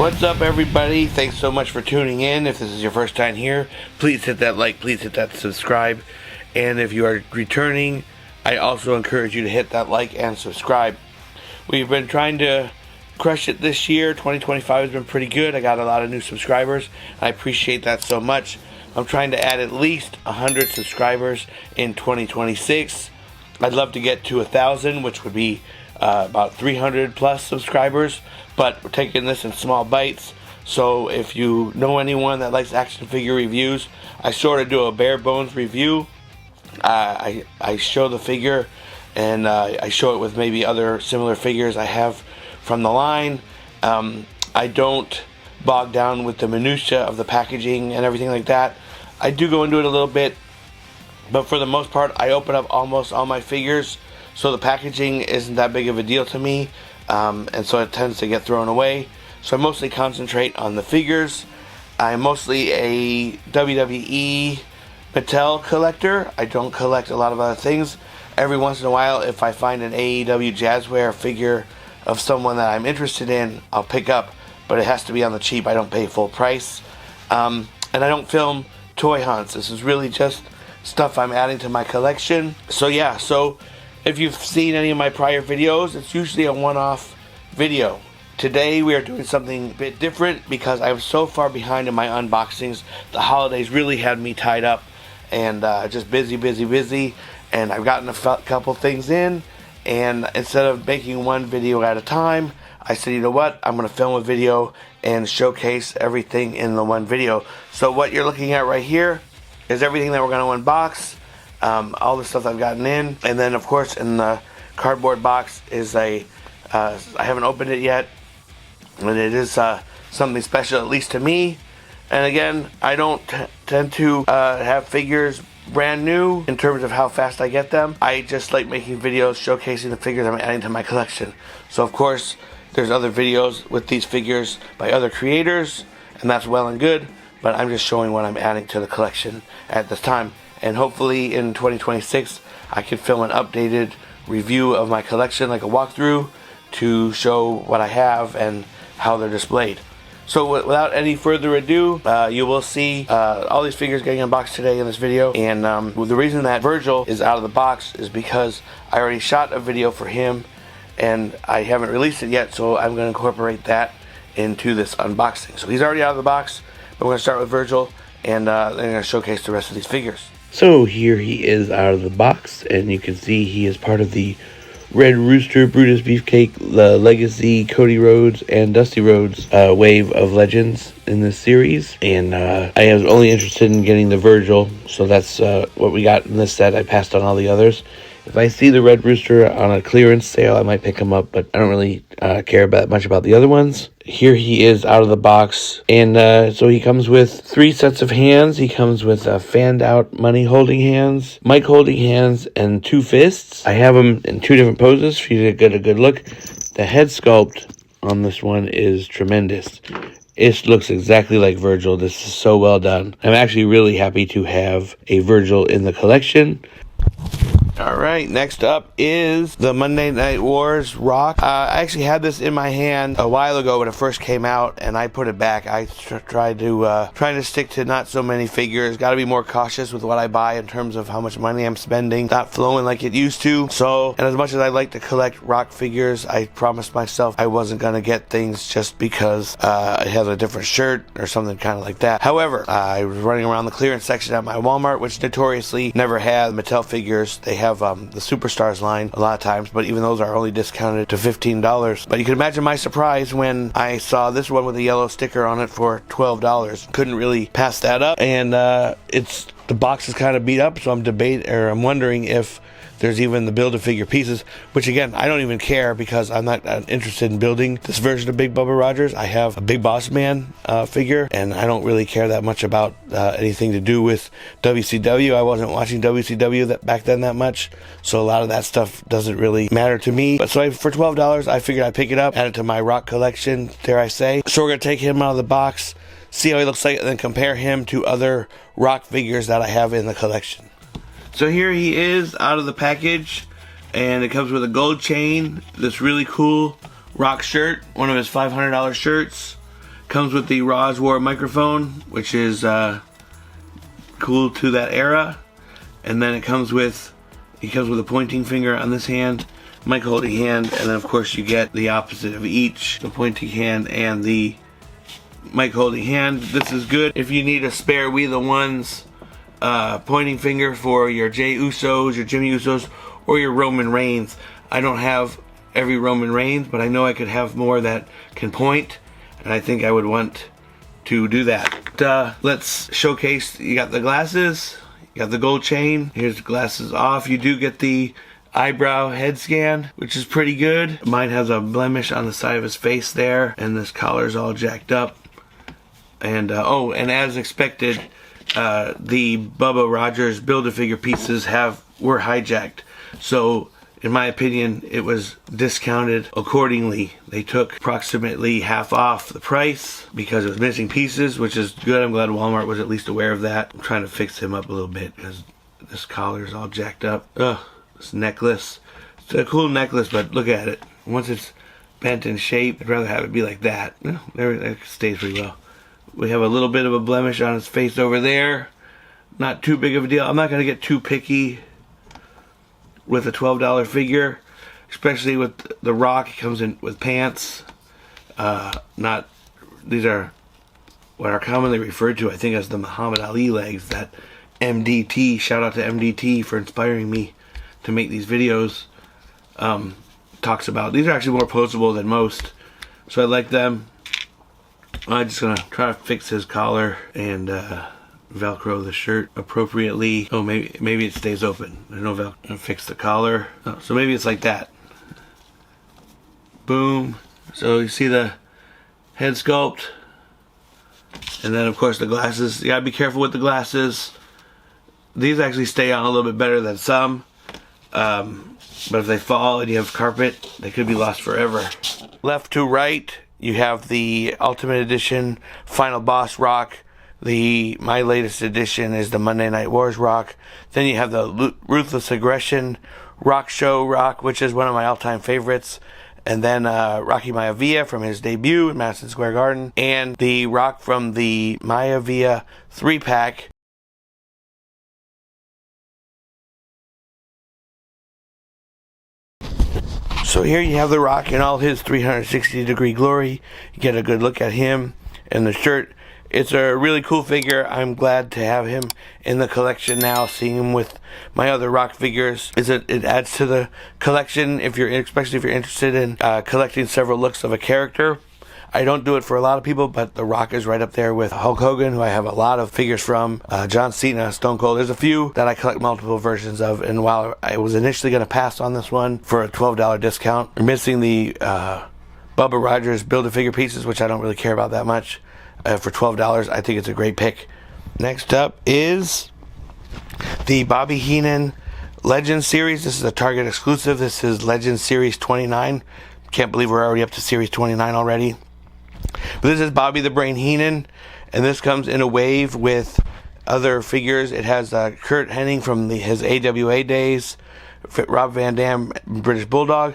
What's up, everybody? Thanks so much for tuning in. If this is your first time here, please hit that like, please hit that subscribe. And if you are returning, I also encourage you to hit that like and subscribe. We've been trying to crush it this year. 2025 has been pretty good. I got a lot of new subscribers. I appreciate that so much. I'm trying to add at least 100 subscribers in 2026. I'd love to get to 1,000, which would be about 300 plus subscribers, but we're taking this in small bites. So if you know anyone that likes action figure reviews, I sort of do a bare bones review. I show the figure and I show it with maybe other similar figures I have from the line. I don't bog down with the minutia of the packaging and everything like that. I do go into it a little bit, but for the most part I open up almost all my figures, so the packaging isn't that big of a deal to me, and so it tends to get thrown away. So I mostly concentrate on the figures. I'm mostly a WWE Mattel collector. I don't collect a lot of other things. Every once in a while, if I find an AEW Jazzware figure of someone that I'm interested in, I'll pick up, but it has to be on the cheap. I don't pay full price. And I don't film toy hunts. This is really just stuff I'm adding to my collection. So yeah, so if you've seen any of my prior videos, it's usually a one-off video. Today we are doing something a bit different because I'm so far behind in my unboxings. The holidays really had me tied up and just busy, and I've gotten a couple things in, and instead of making one video at a time, I said, you know what, I'm going to film a video and showcase everything in the one video. So what you're looking at right here is everything that we're going to unbox. All the stuff I've gotten in, and then of course in the cardboard box is I haven't opened it yet, and it is something special, at least to me. And again, I don't tend to have figures brand new in terms of how fast I get them. I just like making videos showcasing the figures I'm adding to my collection. So of course there's other videos with these figures by other creators, and that's well and good, but I'm just showing what I'm adding to the collection at this time. And hopefully in 2026 I can film an updated review of my collection, like a walkthrough, to show what I have and how they're displayed. So without any further ado, you will see all these figures getting unboxed today in this video. And the reason that Virgil is out of the box is because I already shot a video for him and I haven't released it yet, so I'm going to incorporate that into this unboxing. So he's already out of the box, but we're going to start with Virgil, and then I'm going to showcase the rest of these figures. So here he is out of the box, and you can see he is part of the Red Rooster, Brutus Beefcake, Legacy, Cody Rhodes, and Dusty Rhodes wave of legends in this series. And I was only interested in getting the Virgil, so that's what we got in this set. I passed on all the others. If I see the Red Rooster on a clearance sale, I might pick him up, but I don't really care much about the other ones. Here he is out of the box, and so he comes with 3 sets of hands. He comes with fanned out money holding hands, mic holding hands, and 2 fists. I have him in 2 different poses for you to get a good look. The head sculpt on this one is tremendous. It looks exactly like Virgil. This is so well done. I'm actually really happy to have a Virgil in the collection. Alright, next up is the Monday Night Wars Rock. I actually had this in my hand a while ago when it first came out, and I put it back. I trying to stick to not so many figures. Got to be more cautious with what I buy in terms of how much money I'm spending. Not flowing like it used to. So, and as much as I like to collect rock figures, I promised myself I wasn't going to get things just because it has a different shirt or something kind of like that. However, I was running around the clearance section at my Walmart, which notoriously never has Mattel figures. They have the Superstars line a lot of times, but even those are only discounted to $15. But you can imagine my surprise when I saw this one with a yellow sticker on it for $12. Couldn't really pass that up, and the box is kind of beat up, so I'm wondering if there's even the Build-A-Figure pieces, which again, I don't even care because I'm not interested in building this version of Big Bubba Rogers. I have a Big Boss Man figure, and I don't really care that much about anything to do with WCW. I wasn't watching WCW back then that much, so a lot of that stuff doesn't really matter to me. But so for $12, I figured I'd pick it up, add it to my rock collection, dare I say. So we're going to take him out of the box, see how he looks like, and then compare him to other rock figures that I have in the collection. So here he is out of the package, and it comes with a gold chain, this really cool rock shirt, one of his $500 shirts, Comes with the Roz War microphone, which is cool to that era. And then it comes with a pointing finger on this hand, mic holding hand, and then of course you get the opposite of each, the pointing hand and the mic holding hand. This is good if you need a spare We The Ones pointing finger for your Jey Usos, your Jimmy Usos, or your Roman Reigns. I don't have every Roman Reigns, but I know I could have more that can point, and I think I would want to do that. Let's showcase. You got the glasses, you got the gold chain. Here's the glasses off. You do get the eyebrow head scan, which is pretty good. Mine has a blemish on the side of his face there, and this collar's all jacked up. And oh, and as expected, the Bubba Rogers Build-A-Figure pieces were hijacked. So in my opinion, it was discounted accordingly. They took approximately half off the price because it was missing pieces, which is good. I'm glad Walmart was at least aware of that. I'm trying to fix him up a little bit because this collar is all jacked up. Ugh, this necklace. It's a cool necklace, but look at it. Once it's bent in shape, I'd rather have it be like that. There, it stays pretty well. We have a little bit of a blemish on his face over there. Not too big of a deal. I'm not going to get too picky with a $12 figure, especially with The Rock. It comes in with pants. These are what are commonly referred to, I think, as the Muhammad Ali legs. That MDT, shout out to MDT for inspiring me to make these videos. Talks about these are actually more posable than most, so I like them. I'm just gonna try to fix his collar and Velcro the shirt appropriately. Oh, maybe it stays open. There's no Velcro. Fix the collar. Oh, so maybe it's like that. Boom. So you see the head sculpt, and then of course the glasses. You gotta be careful with the glasses. These actually stay on a little bit better than some, but if they fall and you have carpet, they could be lost forever. Left to right, you have the Ultimate Edition Final Boss Rock. My latest edition is the Monday Night Wars Rock. Then you have the Ruthless Aggression Rock Show Rock, which is one of my all-time favorites. And then Rocky Maivia from his debut in Madison Square Garden. And the Rock from the Maivia 3-pack. So here you have The Rock in all his 360-degree glory. You get a good look at him and the shirt. It's a really cool figure. I'm glad to have him in the collection now. Seeing him with my other Rock figures, it adds to the collection. Especially if you're interested in collecting several looks of a character. I don't do it for a lot of people, but The Rock is right up there with Hulk Hogan, who I have a lot of figures from. John Cena, Stone Cold. There's a few that I collect multiple versions of, and while I was initially going to pass on this one for a $12 discount, we're missing the Bubba Rogers Build-A-Figure pieces, which I don't really care about that much. For $12, I think it's a great pick. Next up is the Bobby Heenan Legends series. This is a Target exclusive. This is Legends Series 29. Can't believe we're already up to Series 29 already. But this is Bobby the Brain Heenan, and this comes in a wave with other figures. It has Kurt Hennig from his AWA days, Rob Van Dam, British Bulldog.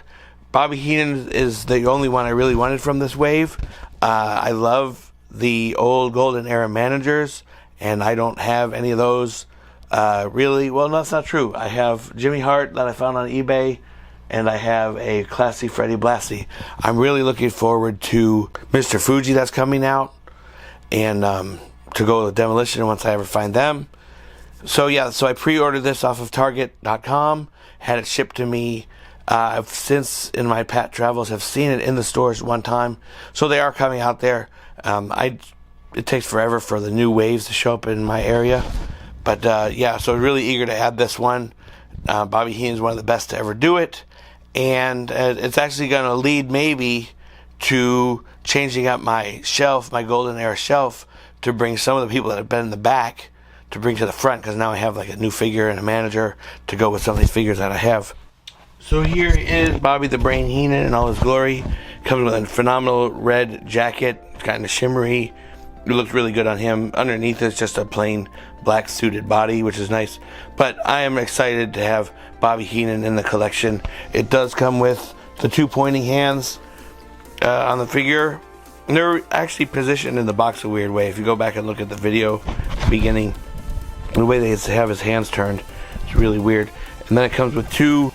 Bobby Heenan is the only one I really wanted from this wave. I love the old Golden Era managers, and I don't have any of those really. Well, no, that's not true. I have Jimmy Hart that I found on eBay, and I have a classy Freddie Blassie. I'm really looking forward to Mr. Fuji that's coming out, and to go with Demolition once I ever find them. So yeah, so I pre-ordered this off of Target.com, had it shipped to me. I've since, in my past travels, have seen it in the stores one time, so they are coming out there. It takes forever for the new waves to show up in my area, but yeah, so really eager to add this one. Bobby Heenan is one of the best to ever do it, and it's actually going to lead maybe to changing up my shelf, my Golden Era shelf, to bring some of the people that have been in the back to bring to the front, because now I have like a new figure and a manager to go with some of these figures that I have. So here is Bobby the Brain Heenan in all his glory. Comes with a phenomenal red jacket, kind of shimmery. It looks really good on him. Underneath is just a plain black suited body, which is nice. But I am excited to have Bobby Heenan in the collection. It does come with the two pointing hands on the figure. they're actually positioned in the box a weird way. If you go back and look at the video beginning, the way they have his hands turned, it's really weird. And then it comes with two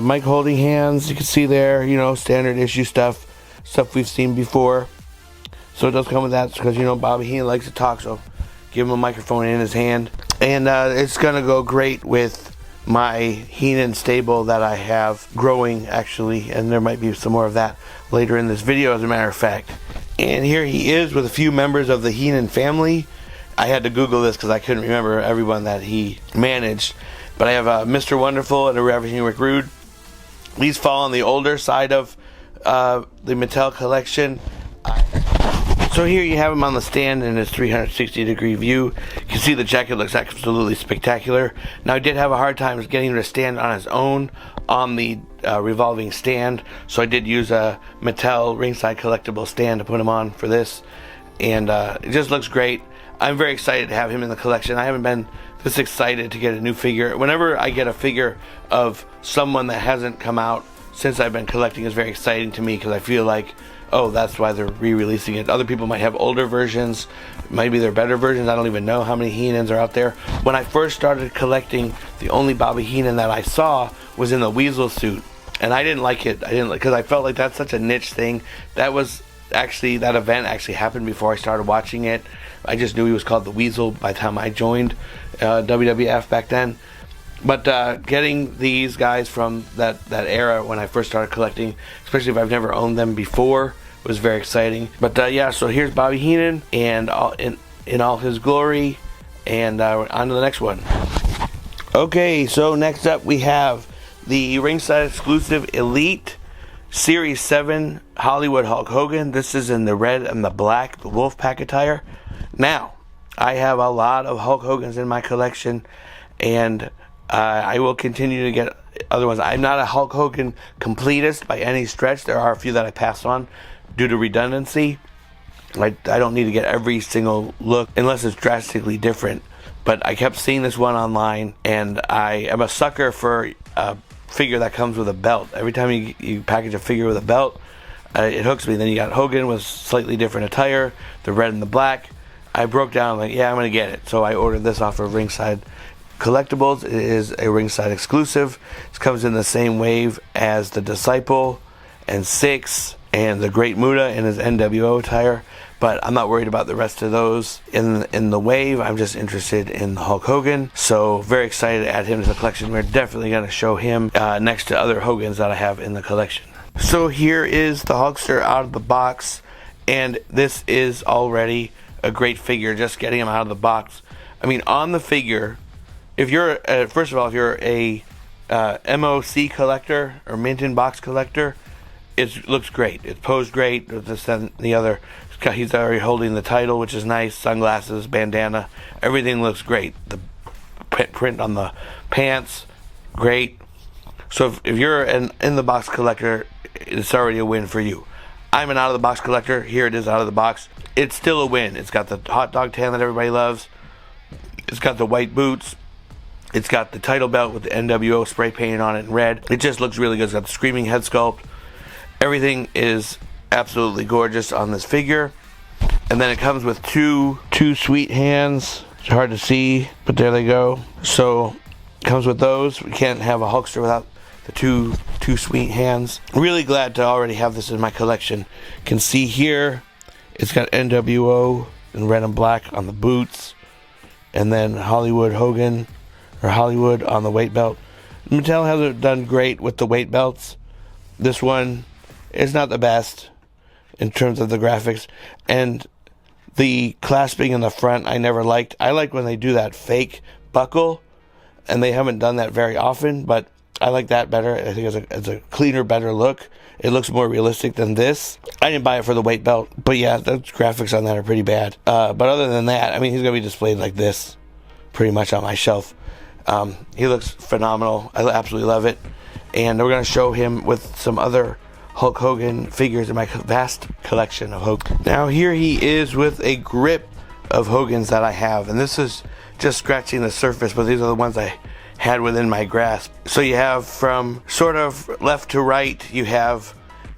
mic holding hands. You can see there, you know, standard issue stuff we've seen before. So it does come with that because, you know, Bobby Heenan likes to talk, so give him a microphone in his hand. And it's gonna go great with my Heenan stable that I have growing, actually, and there might be some more of that later in this video, as a matter of fact. And here he is with a few members of the Heenan family. I had to Google this because I couldn't remember everyone that he managed. But I have Mr. Wonderful and a Ravishing Rick Rude. These fall on the older side of the Mattel collection. So here you have him on the stand in his 360-degree view. You can see the jacket looks absolutely spectacular. Now, I did have a hard time getting him to stand on his own on the revolving stand, so I did use a Mattel ringside collectible stand to put him on for this, and it just looks great. I'm very excited to have him in the collection. I haven't been this excited to get a new figure. Whenever I get a figure of someone that hasn't come out since I've been collecting, is very exciting to me because I feel like, oh, that's why they're re-releasing it. Other people might have older versions, maybe they're better versions. I don't even know how many Heenans are out there. When I first started collecting, the only Bobby Heenan that I saw was in the Weasel suit, and I didn't like it. Because I felt like that's such a niche thing. That event actually happened before I started watching it. I just knew he was called the Weasel by the time I joined WWF back then. But getting these guys from that era when I first started collecting, especially if I've never owned them before, was very exciting. But yeah, so here's Bobby Heenan and in all his glory, and on to the next one. Okay, so next up we have the ringside exclusive Elite Series 7 Hollywood Hulk Hogan. This is in the red and the black, the Wolfpack attire. Now, I have a lot of Hulk Hogans in my collection, and I will continue to get other ones. I'm not a Hulk Hogan completist by any stretch. There are a few that I pass on due to redundancy. I don't need to get every single look unless it's drastically different. But I kept seeing this one online, and I am a sucker for a figure that comes with a belt. Every time you package a figure with a belt, it hooks me. Then you got Hogan with slightly different attire, the red and the black. I broke down, like, yeah, I'm going to get it. So I ordered this off of Ringside Collectibles. It is a ringside exclusive. It comes in the same wave as the Disciple and Six and the Great Muta in his NWO attire, but I'm not worried about the rest of those in the wave. I'm just interested in Hulk Hogan, so very excited to add him to the collection. We're definitely going to show him next to other Hogans that I have in the collection. So here is the Hulkster out of the box, and this is already a great figure, just getting him out of the box. I mean, on the figure, if you're first of all, if you're a MOC collector or mint in box collector, it looks great. It's posed great. This and the other. He's already holding the title, which is nice. Sunglasses, bandana, everything looks great. The print on the pants, great. So if you're an in the box collector, it's already a win for you. I'm an out of the box collector. Here it is out of the box. It's still a win. It's got the hot dog tan that everybody loves. It's got the white boots. It's got the title belt with the NWO spray painted on it in red. It just looks really good. It's got the screaming head sculpt. Everything is absolutely gorgeous on this figure. And then it comes with two sweet hands. It's hard to see, but there they go. So it comes with those. We can't have a Hulkster without the two sweet hands. Really glad to already have this in my collection. You can see here it's got NWO in red and black on the boots, and then Hollywood Hogan or Hollywood on the weight belt. Mattel hasn't done great with the weight belts. This one is not the best in terms of the graphics, and the clasping in the front I never liked. I like when they do that fake buckle, and they haven't done that very often, but I like that better. I think it's a cleaner, better look. It looks more realistic than this. I didn't buy it for the weight belt, but yeah, the graphics on that are pretty bad. But other than that, I mean, he's going to be displayed like this pretty much on my shelf. He looks phenomenal. I absolutely love it. And we're going to show him with some other Hulk Hogan figures in my vast collection of Hogan. Now here he is with a grip of Hogans that I have. And this is just scratching the surface, but these are the ones I had within my grasp. So you have from sort of left to right, you have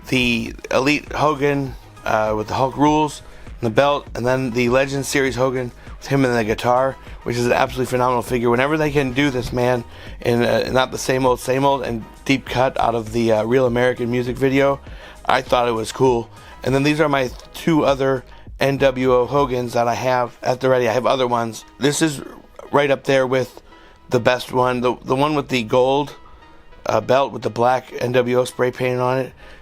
the Elite Hogan with the Hulk rules and the belt, and then the Legend Series Hogan with him and the guitar, which is an absolutely phenomenal figure. Whenever they can do this, man, and not the same old, and deep cut out of the Real American music video, I thought it was cool. And then these are my two other NWO Hogans that I have at the ready. I have other ones. This is right up there with the best one. The one with the gold belt with the black NWO spray painted on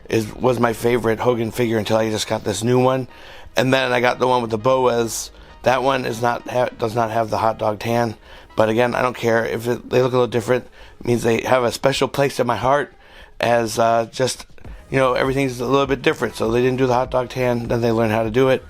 it was my favorite Hogan figure until I just got this new one. And then I got the one with the Boas. That one does not have the hot dog tan, but again, I don't care if they look a little different. It means they have a special place in my heart, as just, you know, everything's a little bit different. So they didn't do the hot dog tan, then they learned how to do it.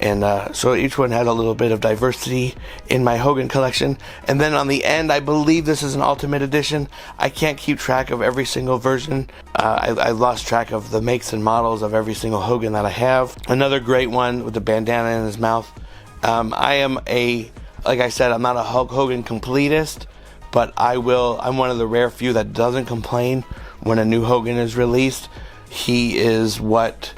And so each one had a little bit of diversity in my Hogan collection. And then on the end, I believe this is an Ultimate Edition. I can't keep track of every single version. I lost track of the makes and models of every single Hogan that I have. Another great one with the bandana in his mouth. Like I said, I'm not a Hulk Hogan completist, but I'm one of the rare few that doesn't complain when a new Hogan is released. He is what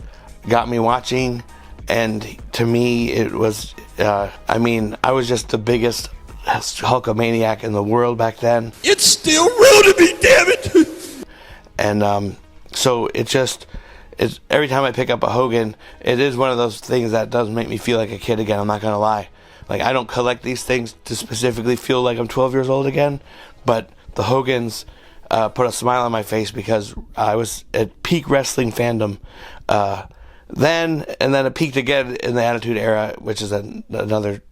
got me watching. And to me, it was, I was just the biggest Hulkamaniac in the world back then. It's still real to me, damn it! And so it's every time I pick up a Hogan, it is one of those things that does make me feel like a kid again, I'm not going to lie. Like, I don't collect these things to specifically feel like I'm 12 years old again, but the Hogans put a smile on my face because I was at peak wrestling fandom then, and then it peaked again in the Attitude Era, which is another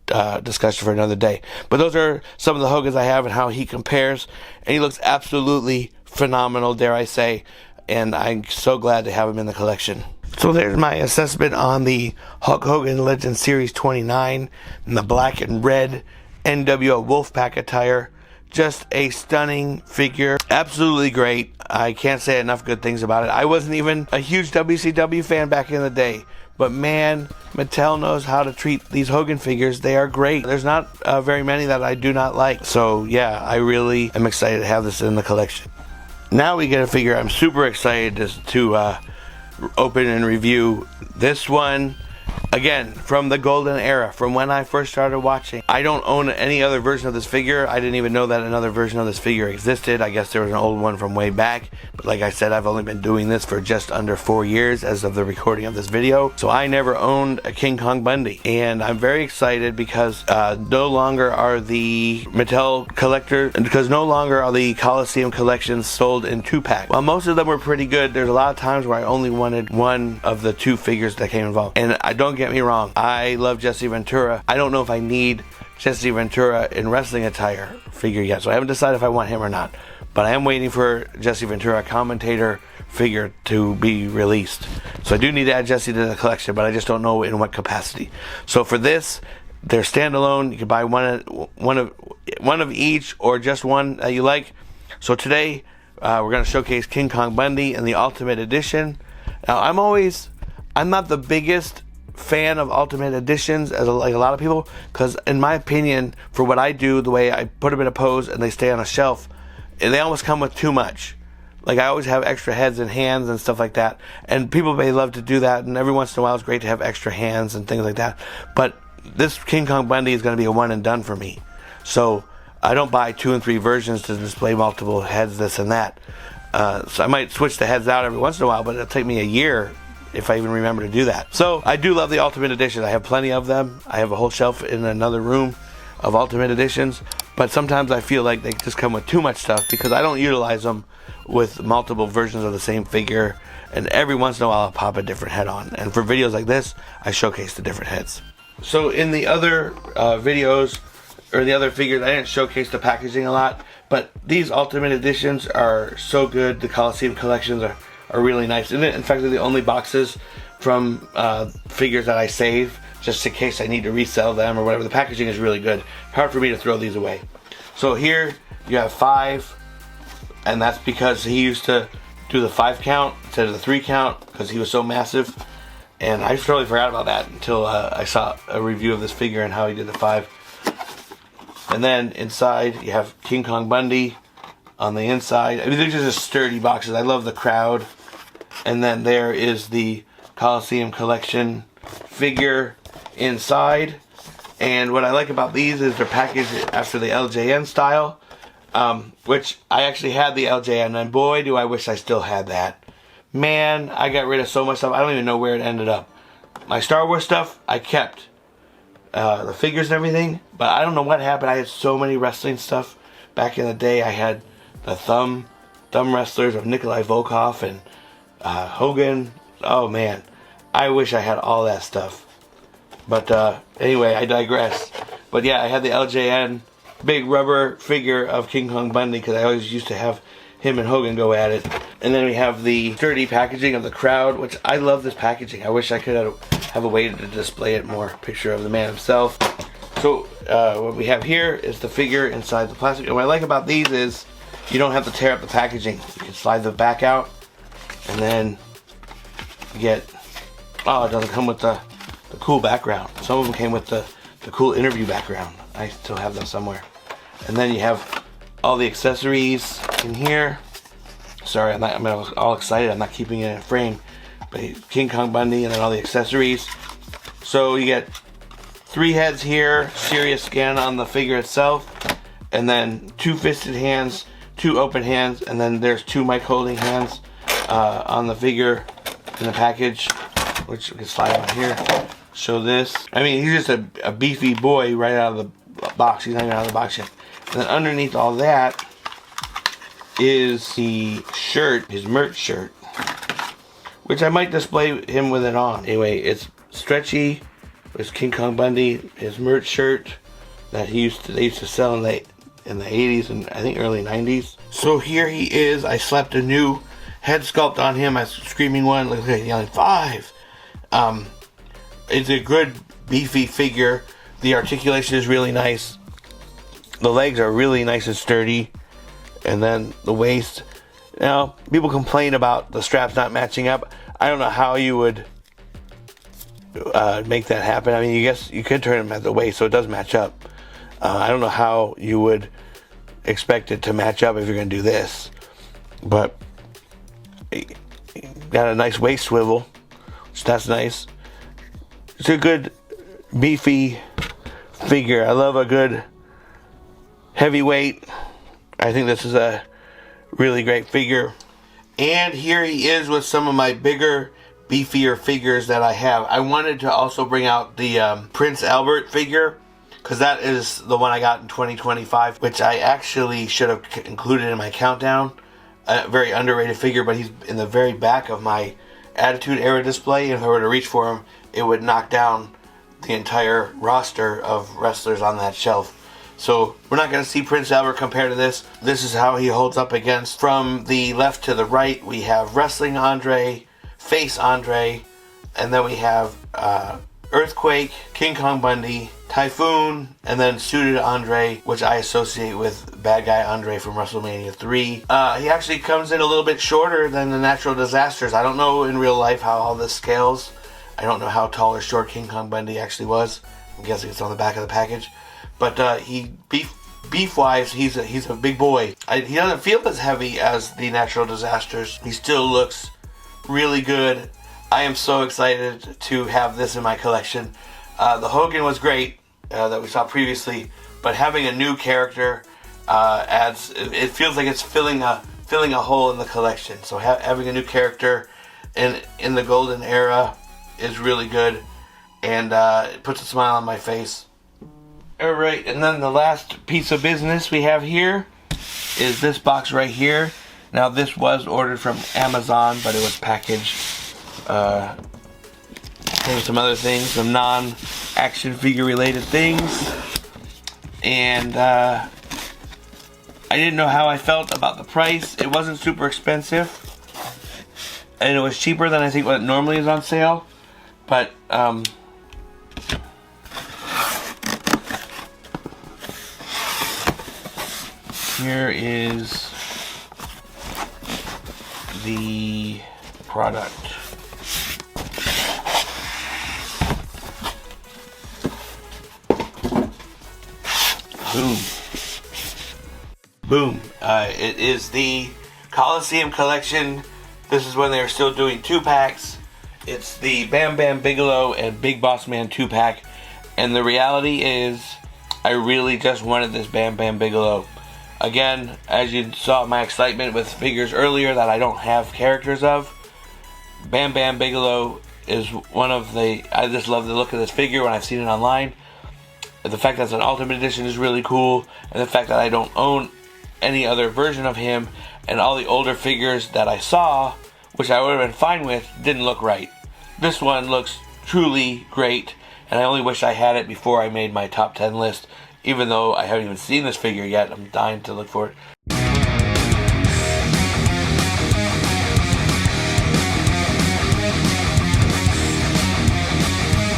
discussion for another day. But those are some of the Hogans I have and how he compares, and he looks absolutely phenomenal, dare I say, and I'm so glad to have him in the collection. So there's my assessment on the Hulk Hogan Legend Series 29 in the black and red NWO Wolfpack attire. Just a stunning figure. Absolutely great. I can't say enough good things about it. I wasn't even a huge WCW fan back in the day, but man, Mattel knows how to treat these Hogan figures. They are great. There's not very many that I do not like. So yeah, I really am excited to have this in the collection. Now we get a figure I'm super excited to open and review. This one, again, from the golden era, from when I first started watching. I don't own any other version of this figure. I didn't even know that another version of this figure existed. I guess there was an old one from way back, but like I said, I've only been doing this for just under 4 years as of the recording of this video. So I never owned a King Kong Bundy, and I'm very excited because no longer are the Mattel collector, because no longer are the Coliseum collections sold in 2-pack. While most of them were pretty good, there's a lot of times where I only wanted one of the 2 figures that came involved. And don't get me wrong, I love Jesse Ventura. I don't know if I need Jesse Ventura in wrestling attire figure yet, so I haven't decided if I want him or not. But I am waiting for Jesse Ventura commentator figure to be released. So I do need to add Jesse to the collection, but I just don't know in what capacity. So for this, they're standalone. You can buy one of each, or just one that you like. So today, we're going to showcase King Kong Bundy in the Ultimate Edition. Now, I'm not the biggest fan of Ultimate Editions like a lot of people, because in my opinion, for what I do, the way I put them in a pose and they stay on a shelf, they almost come with too much. Like, I always have extra heads and hands and stuff like that, and people may love to do that, and every once in a while it's great to have extra hands and things like that, but this King Kong Bundy is going to be a one and done for me. So I don't buy 2 and 3 versions to display multiple heads, this and that. So I might switch the heads out every once in a while, but it'll take me a year if I even remember to do that. So I do love the Ultimate Edition. I have plenty of them. I have a whole shelf in another room of Ultimate Editions, but sometimes I feel like they just come with too much stuff because I don't utilize them with multiple versions of the same figure, and every once in a while I'll pop a different head on, and for videos like this I showcase the different heads. So in the other videos, or the other figures, I didn't showcase the packaging a lot, but these Ultimate Editions are so good. The Coliseum collections are really nice. In fact, they're the only boxes from figures that I save just in case I need to resell them or whatever. The packaging is really good. Hard for me to throw these away. So here you have 5, and that's because he used to do the 5 count instead of the 3 count because he was so massive, and I totally forgot about that until I saw a review of this figure and how he did the 5. And then inside you have King Kong Bundy on the inside. I mean, they're just sturdy boxes. I love the crowd. And then there is the Coliseum collection figure inside. And what I like about these is they're packaged after the LJN style, which I actually had the LJN, and boy do I wish I still had that. Man, I got rid of so much stuff, I don't even know where it ended up. My Star Wars stuff, I kept. The figures and everything, but I don't know what happened. I had so many wrestling stuff. Back in the day, I had the thumb wrestlers of Nikolai Volkov and Hogan. Oh man, I wish I had all that stuff. But anyway, I digress. But yeah, I had the LJN big rubber figure of King Kong Bundy because I always used to have him and Hogan go at it. And then we have the sturdy packaging of the Crowd, which I love this packaging. I wish I could have a way to display it more. Picture of the man himself. So what we have here is the figure inside the plastic. And what I like about these is you don't have to tear up the packaging. You can slide the back out, and then you get, oh, it doesn't come with the cool background. Some of them came with the cool interview background. I still have them somewhere. And then you have all the accessories in here. Sorry, I'm all excited. I'm not keeping it in a frame. But King Kong Bundy and then all the accessories. So you get 3 heads here, serious scan on the figure itself, and then 2 fisted hands, 2 open hands, and then there's 2 mic holding hands on the figure in the package, which we can slide on here. Show this. I mean, he's just a beefy boy right out of the box. He's not even out of the box yet. And then underneath all that is the shirt, his merch shirt, which I might display him with it on. Anyway, it's stretchy. It's King Kong Bundy, his merch shirt that they used to sell in the 80s and I think early 90s. So here he is. I slapped a new head sculpt on him. I was screaming one, look at yelling 5. It's a good beefy figure. The articulation is really nice. The legs are really nice and sturdy. And then the waist. Now, people complain about the straps not matching up. I don't know how you would make that happen. I mean, you guess you could turn them at the waist so it does match up. I don't know how you would expect it to match up if you're going to do this. But got a nice waist swivel, so that's nice. It's a good beefy figure. I love a good heavyweight. I think this is a really great figure. And here he is with some of my bigger, beefier figures that I have. I wanted to also bring out the Prince Albert figure, because that is the one I got in 2025, which I actually should have included in my countdown. A very underrated figure, but he's in the very back of my Attitude Era display. If I were to reach for him, it would knock down the entire roster of wrestlers on that shelf. So we're not going to see Prince Albert compared to this. This is how he holds up against. From the left to the right, we have Wrestling Andre, Face Andre, and then we have Earthquake, King Kong Bundy, Typhoon, and then Suited Andre, which I associate with Bad Guy Andre from WrestleMania 3. He actually comes in a little bit shorter than the Natural Disasters. I don't know in real life how all this scales. I don't know how tall or short King Kong Bundy actually was. I'm guessing it's on the back of the package. But he beef-wise, he's a big boy. He doesn't feel as heavy as the Natural Disasters. He still looks really good. I am so excited to have this in my collection. The Hogan was great that we saw previously, but having a new character adds. It feels like it's filling a hole in the collection. So having a new character in the Golden Era is really good, and it puts a smile on my face. Alright, and then the last piece of business we have here is this box right here. Now this was ordered from Amazon, but it was packaged. Came some other things, some non-action figure related things. And I didn't know how I felt about the price. It wasn't super expensive. And it was cheaper than I think what normally is on sale. But here is the product. Boom. Boom. It is the Coliseum collection. This is when they were still doing 2-packs. It's the Bam Bam Bigelow and Big Boss Man 2-pack. And the reality is, I really just wanted this Bam Bam Bigelow. Again, as you saw my excitement with figures earlier that I don't have characters of, Bam Bam Bigelow is one of the... I just love the look of this figure when I've seen it online. The fact that it's an Ultimate Edition is really cool, and the fact that I don't own any other version of him, and all the older figures that I saw, which I would have been fine with, didn't look right. This one looks truly great, and I only wish I had it before I made my top 10 list, even though I haven't even seen this figure yet. I'm dying to look for it.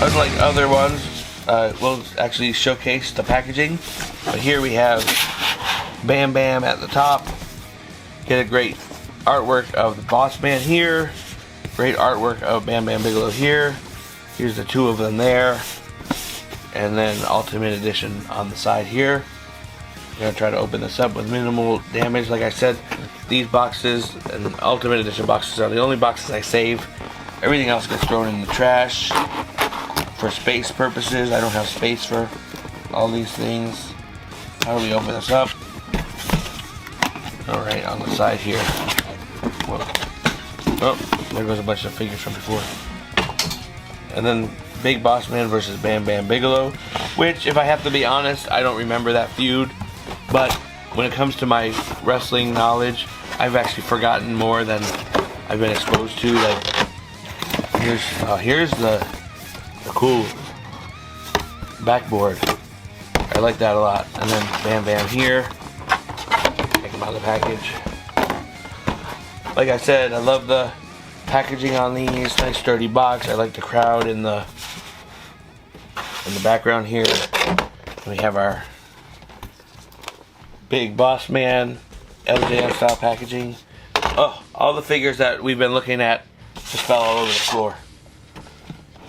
Unlike other ones, we'll actually showcase the packaging. But here we have Bam Bam at the top. Get a great artwork of the Boss Man here. Great artwork of Bam Bam Bigelow here. Here's the two of them there. And then Ultimate Edition on the side here. I'm going to try to open this up with minimal damage. Like I said, these boxes and Ultimate Edition boxes are the only boxes I save. Everything else gets thrown in the trash. For space purposes, I don't have space for all these things. How do we open this up? Alright, on the side here. Whoa. Oh, there goes a bunch of figures from before. And then Big Boss Man versus Bam Bam Bigelow, which, if I have to be honest, I don't remember that feud. But when it comes to my wrestling knowledge, I've actually forgotten more than I've been exposed to. Like, here's the cool backboard. I like that a lot. And then Bam Bam here. Take him out of the package. Like I said, I love the packaging on these. Nice sturdy box. I like the crowd in the background here. We have our Big Boss Man LJN style packaging. Oh, all the figures that we've been looking at just fell all over the floor.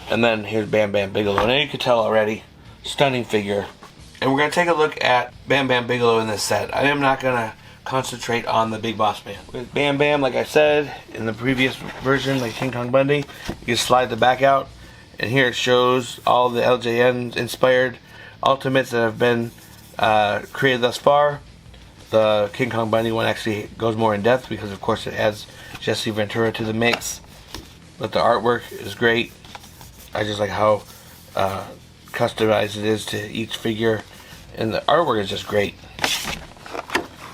And then here's Bam Bam Bigelow. And you can tell already, stunning figure. And we're going to take a look at Bam Bam Bigelow in this set. I am not going to concentrate on the Big Boss Man. With Bam Bam, like I said, in the previous version, like King Kong Bundy, you can slide the back out. And here it shows all the LJN inspired Ultimates that have been created thus far. The King Kong Bundy one actually goes more in depth because of course it adds Jesse Ventura to the mix. But the artwork is great. I just like how customized it is to each figure, and the artwork is just great.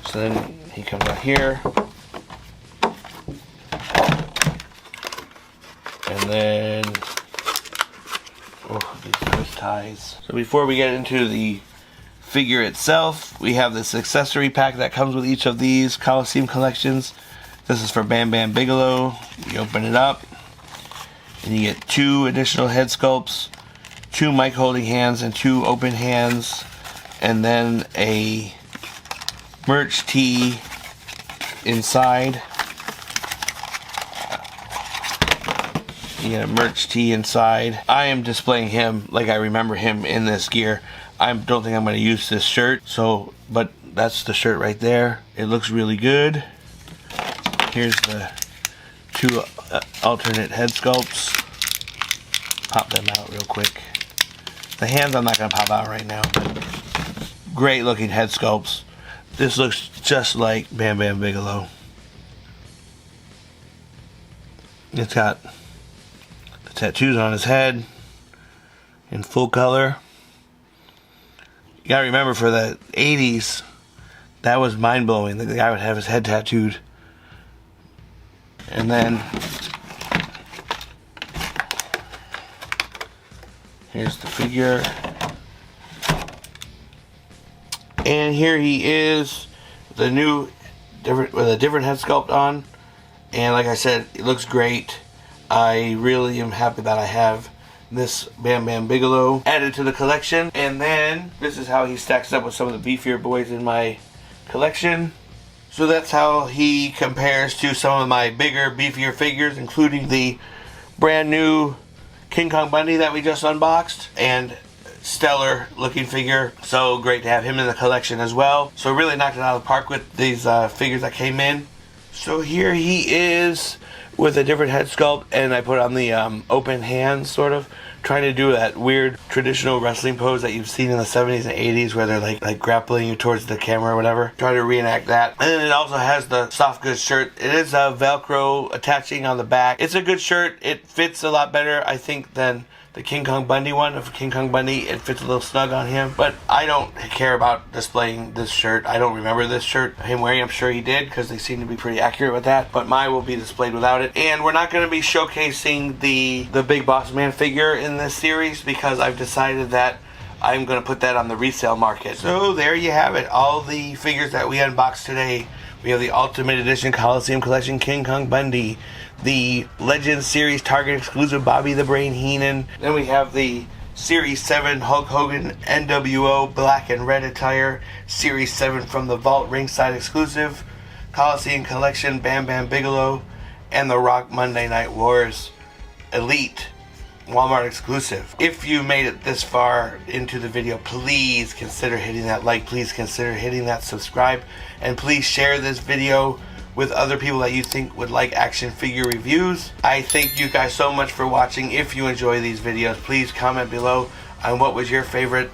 So then he comes out here, and then these twist ties. So before we get into the figure itself, we have this accessory pack that comes with each of these Coliseum collections. This is for Bam Bam Bigelow. You open it up, and you get 2 additional head sculpts, 2 mic holding hands and 2 open hands, and then a merch tee inside. You get a merch tee inside. I am displaying him like I remember him in this gear. I don't think I'm going to use this shirt, but that's the shirt right there. It looks really good. Here's the 2 alternate head sculpts. Pop them out real quick. The hands I'm not going to pop out right now, but great looking head sculpts. This looks just like Bam Bam Bigelow. It's got the tattoos on his head in full color. You gotta remember, for the 80s, that was mind-blowing. The guy would have his head tattooed. And then here's the figure. And here he is, the new, with a different head sculpt on. And like I said, it looks great. I really am happy that I have this Bam Bam Bigelow added to the collection. And then this is how he stacks up with some of the beefier boys in my collection. So that's how he compares to some of my bigger, beefier figures, including the brand new King Kong Bundy that we just unboxed, and stellar looking figure. So great to have him in the collection as well. So really knocked it out of the park with these figures that came in. So here he is, with a different head sculpt, and I put on the open hand, sort of trying to do that weird traditional wrestling pose that you've seen in the 70s and 80s where they're like grappling you towards the camera or whatever. Try to reenact that. And then it also has the soft goods shirt. It is Velcro attaching on the back. It's a good shirt. It fits a lot better, I think, than the King Kong Bundy one. Of King Kong Bundy, it fits a little snug on him, but I don't care about displaying this shirt. I don't remember this shirt him wearing. I'm sure he did, because they seem to be pretty accurate with that, but mine will be displayed without it. And we're not going to be showcasing the Big Boss Man figure in this series, because I've decided that I'm going to put that on the resale market. So there you have it, all the figures that we unboxed today. We have the Ultimate Edition Coliseum Collection King Kong Bundy, the Legends Series Target exclusive Bobby the Brain Heenan. Then we have the Series 7 Hulk Hogan NWO black and red attire, Series 7 from the Vault ringside exclusive, Coliseum Collection Bam Bam Bigelow, and the Rock Monday Night Wars Elite Walmart exclusive. If you made it this far into the video, please consider hitting that like, please consider hitting that subscribe, and please share this video with other people that you think would like action figure reviews. I thank you guys so much for watching. If you enjoy these videos, please comment below on what was your favorite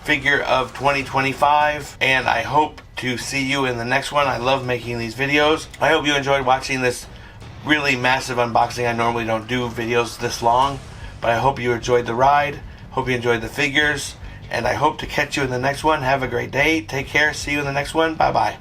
figure of 2025, and I hope to see you in the next one. I love making these videos. I hope you enjoyed watching this really massive unboxing. I normally don't do videos this long, but I hope you enjoyed the ride, hope you enjoyed the figures, and I hope to catch you in the next one. Have a great day, take care, see you in the next one, bye bye.